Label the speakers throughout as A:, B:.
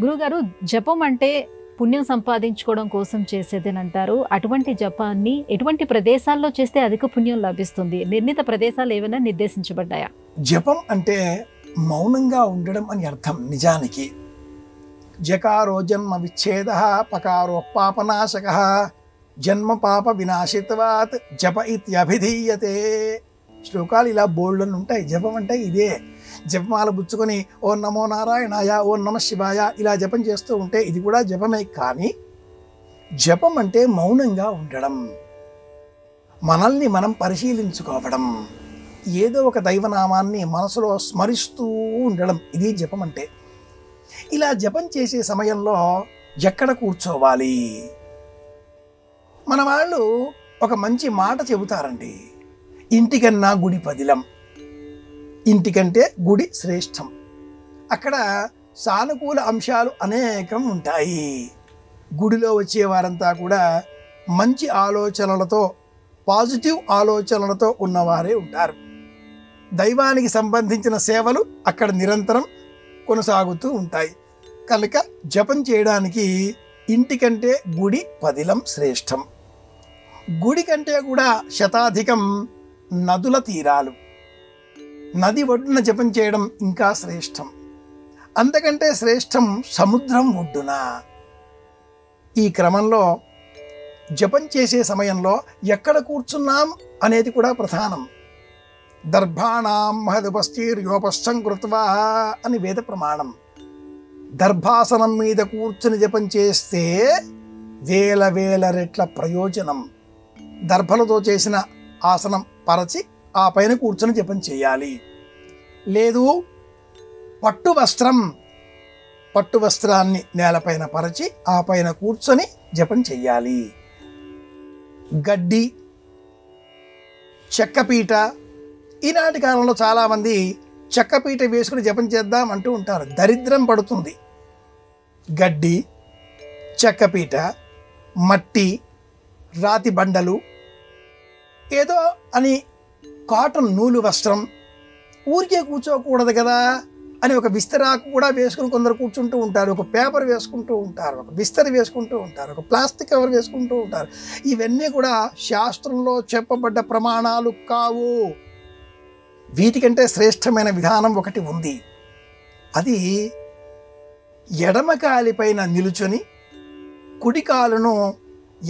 A: గురుగారు, జపం అంటే పుణ్యం సంపాదించుకోవడం కోసం చేసేదేనంటారు. అటువంటి జపాన్ని ఎటువంటి ప్రదేశాల్లో చేస్తే అధిక పుణ్యం లభిస్తుంది? నిర్ణీత ప్రదేశాలు ఏమైనా నిర్దేశించబడ్డాయా?
B: జపం అంటే మౌనంగా ఉండడం అని అర్థం. నిజానికి జకారో జన్మ విచ్ఛేద పకారో పాపనాశక జన్మ పాప వినాశిత్వాత్ జప ఇత్యభిధీయతే. శ్లోకాలు ఇలా బోల్డన్ ఉంటాయి. జపం అంటే ఇదే. జపమాల పుచ్చుకొని ఓ నమో నారాయణాయ, ఓ నమ శివాయ ఇలా జపం చేస్తూ ఉంటే ఇది కూడా జపమే. కానీ జపం అంటే మౌనంగా ఉండడం, మనల్ని మనం పరిశీలించుకోవడం, ఏదో ఒక దైవనామాన్ని మనసులో స్మరిస్తూ ఉండడం, ఇది జపం అంటే. ఇలా జపం చేసే సమయంలో ఎక్కడ కూర్చోవాలి? మన వాళ్ళు ఒక మంచి మాట చెబుతారండి, ఇంటికన్నా గుడి పదిలం, ఇంటికంటే గుడి శ్రేష్టం. అక్కడ సానుకూల అంశాలు అనేకం ఉంటాయి. గుడిలో వచ్చేవారంతా కూడా మంచి ఆలోచనలతో, పాజిటివ్ ఆలోచనలతో ఉన్నవారే ఉంటారు. దైవానికి సంబంధించిన సేవలు అక్కడ నిరంతరం కొనసాగుతూ ఉంటాయి. కనుక జపం చేయడానికి ఇంటికంటే గుడి పదిలం శ్రేష్టం. గుడి కంటే కూడా శతాధికం నదుల తీరాలు, నది ఒడ్డున జపం చేయడం ఇంకా శ్రేష్టం. అంతకంటే శ్రేష్టం సముద్రం ఒడ్డున. ఈ క్రమంలో జపం చేసే సమయంలో ఎక్కడ కూర్చున్నాం అనేది కూడా ప్రధానం. దర్భాణం మహదుపస్థిర్యోపస్థం కృత్వా అని వేద ప్రమాణం. దర్భాసనం మీద కూర్చుని జపం చేస్తే వేల వేల రెట్ల ప్రయోజనం. దర్భలతో చేసిన ఆసనం పరచి ఆ పైన కూర్చొని జపం చేయాలి. లేదు, పట్టు వస్త్రాన్ని నేలపైన పరచి ఆ పైన కూర్చొని జపం చెయ్యాలి. గడ్డి, చెక్కపీట. ఈనాటి కాలంలో చాలామంది చెక్కపీట వేసుకుని జపం చేద్దాం అంటూ ఉంటారు. దరిద్రం పడుతుంది. గడ్డి, చెక్కపీట, మట్టి, రాతి బండలు, ఏదో అని కాటన్ నూలు వస్త్రం, ఊరికే కూర్చోకూడదు కదా అని ఒక విస్తరాకు కూడా వేసుకుని కొందరు కూర్చుంటూ ఉంటారు. ఒక పేపర్ వేసుకుంటూ ఉంటారు, ఒక బిస్తరి వేసుకుంటూ ఉంటారు, ఒక ప్లాస్టిక్ కవర్ వేసుకుంటూ ఉంటారు. ఇవన్నీ కూడా శాస్త్రంలో చెప్పబడ్డ ప్రమాణాలు కావు. వీటికంటే శ్రేష్టమైన విధానం ఒకటి ఉంది. అది ఎడమకాలి పైన నిలుచొని కుడికాలును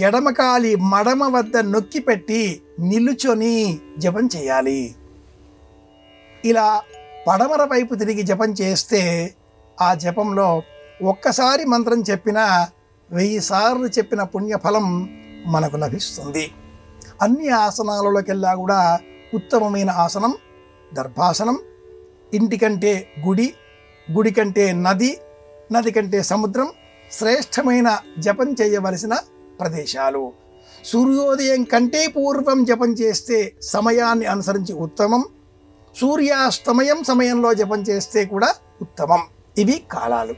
B: ఎడమకాలి మడమ వద్ద నొక్కి పెట్టి నిలుచొని జపం చేయాలి. ఇలా పడమర వైపు తిరిగి జపం చేస్తే ఆ జపంలో ఒక్కసారి మంత్రం చెప్పినా 1000 సార్లు చెప్పిన పుణ్యఫలం మనకు లభిస్తుంది. అన్ని ఆసనాలలోకెల్లా కూడా ఉత్తమమైన ఆసనం దర్భాసనం. ఇంటికంటే గుడి, గుడి కంటే నది, నది కంటే సముద్రం శ్రేష్టమైన జపం చేయవలసిన ప్రదేశాలు. సూర్యోదయం కంటే పూర్వం జపం చేస్తే సమయాన్ని అనుసరించి ఉత్తమం. సూర్యాస్తమయం సమయంలో జపం చేస్తే కూడా ఉత్తమం. ఇవి కాలాలు.